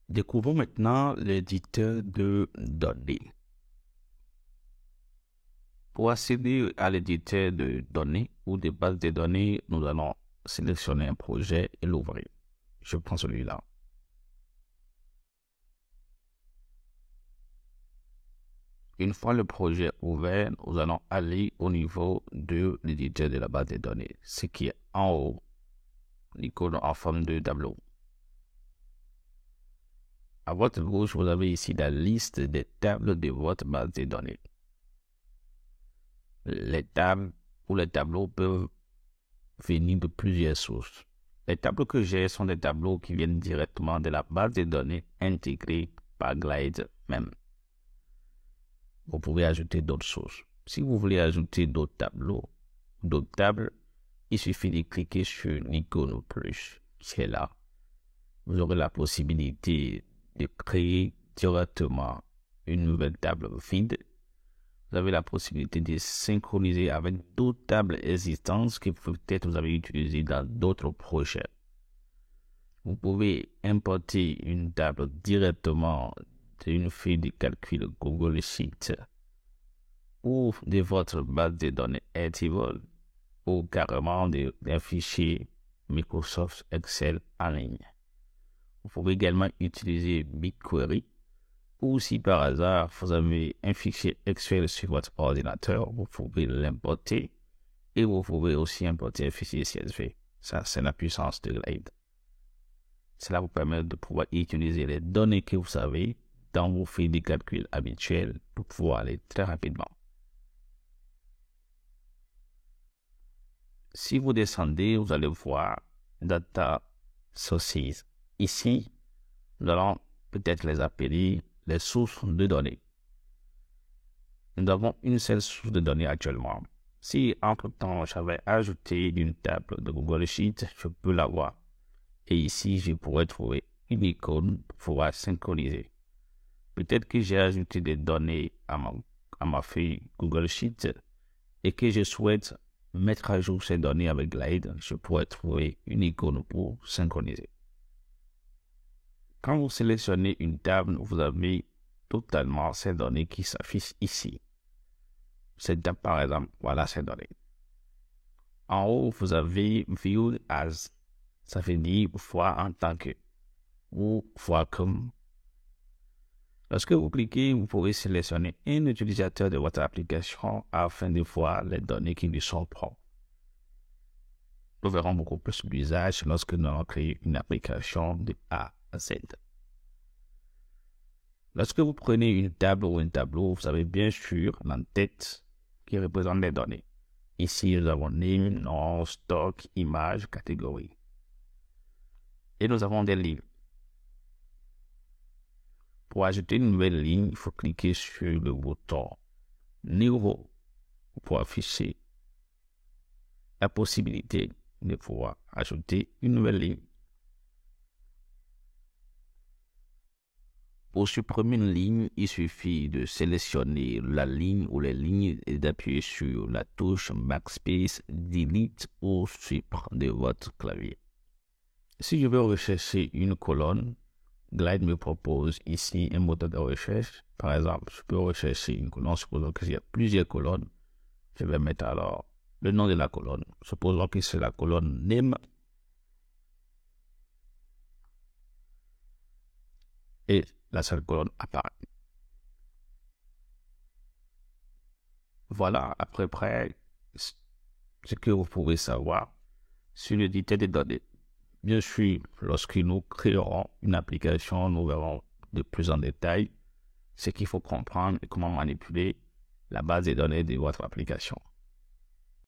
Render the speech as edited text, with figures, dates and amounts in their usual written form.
Découvrons maintenant l'éditeur de données. Pour accéder à l'éditeur de données ou de base de données, nous allons sélectionner un projet et l'ouvrir. Je prends celui-là. Une fois le projet ouvert, nous allons aller au niveau de l'éditeur de la base de données, ce qui est en haut, l'icône en forme de tableau. À votre gauche, vous avez ici la liste des tables de votre base de données. Les tables ou les tableaux peuvent venir de plusieurs sources. Les tableaux que j'ai sont des tableaux qui viennent directement de la base de données intégrée par Glide même. Vous pouvez ajouter d'autres sources. Si vous voulez ajouter d'autres tableaux, d'autres tables, il suffit de cliquer sur l'icône plus qui est là. Vous aurez la possibilité de créer directement une nouvelle table vide. Vous avez la possibilité de synchroniser avec d'autres tables existantes que peut-être vous avez utilisées dans d'autres projets. Vous pouvez importer une table directement d'une feuille de calcul Google Sheet ou de votre base de données Airtable ou carrément d'un fichier Microsoft Excel en ligne. Vous pouvez également utiliser BigQuery ou si par hasard vous avez un fichier Excel sur votre ordinateur, vous pouvez l'importer et vous pouvez aussi importer un fichier CSV. Ça, c'est la puissance de Glide. Cela vous permet de pouvoir utiliser les données que vous avez dans vos feuilles de calcul habituelles pour pouvoir aller très rapidement. Si vous descendez, vous allez voir Data Sources. Ici, nous allons peut-être les appeler les sources de données. Nous avons une seule source de données actuellement. Si entre-temps j'avais ajouté une table de Google Sheet, je peux la voir. Et ici, je pourrais trouver une icône pour pouvoir synchroniser. Peut-être que j'ai ajouté des données à ma feuille Google Sheet et que je souhaite mettre à jour ces données avec Glide, je pourrais trouver une icône pour synchroniser. Quand vous sélectionnez une table, vous avez totalement ces données qui s'affichent ici. Cette table, par exemple, voilà ces données. En haut, vous avez View as, ça veut dire voir en tant que, ou voir comme. Lorsque vous cliquez, vous pouvez sélectionner un utilisateur de votre application afin de voir les données qui lui sont propres. Nous verrons beaucoup plus l'usage lorsque nous allons créer une application de A à Z. Lorsque vous prenez une table ou un tableau, vous avez bien sûr l'entête qui représente les données. Ici, nous avons name, nom, stock, image, catégorie. Et nous avons des lignes. Pour ajouter une nouvelle ligne, il faut cliquer sur le bouton Nouveau pour afficher la possibilité de pouvoir ajouter une nouvelle ligne. Pour supprimer une ligne, il suffit de sélectionner la ligne ou les lignes et d'appuyer sur la touche Backspace, Delete ou Swipe de votre clavier. Si je veux rechercher une colonne, Glide me propose ici un moteur de recherche. Par exemple, je peux rechercher une colonne, supposons qu'il y a plusieurs colonnes. Je vais mettre alors le nom de la colonne. Supposons que c'est la colonne Name. Et la seule colonne apparaît. Voilà à peu près ce que vous pouvez savoir sur l'éditeur des données. Bien sûr, lorsque nous créerons une application, nous verrons de plus en détail ce qu'il faut comprendre et comment manipuler la base de données de votre application.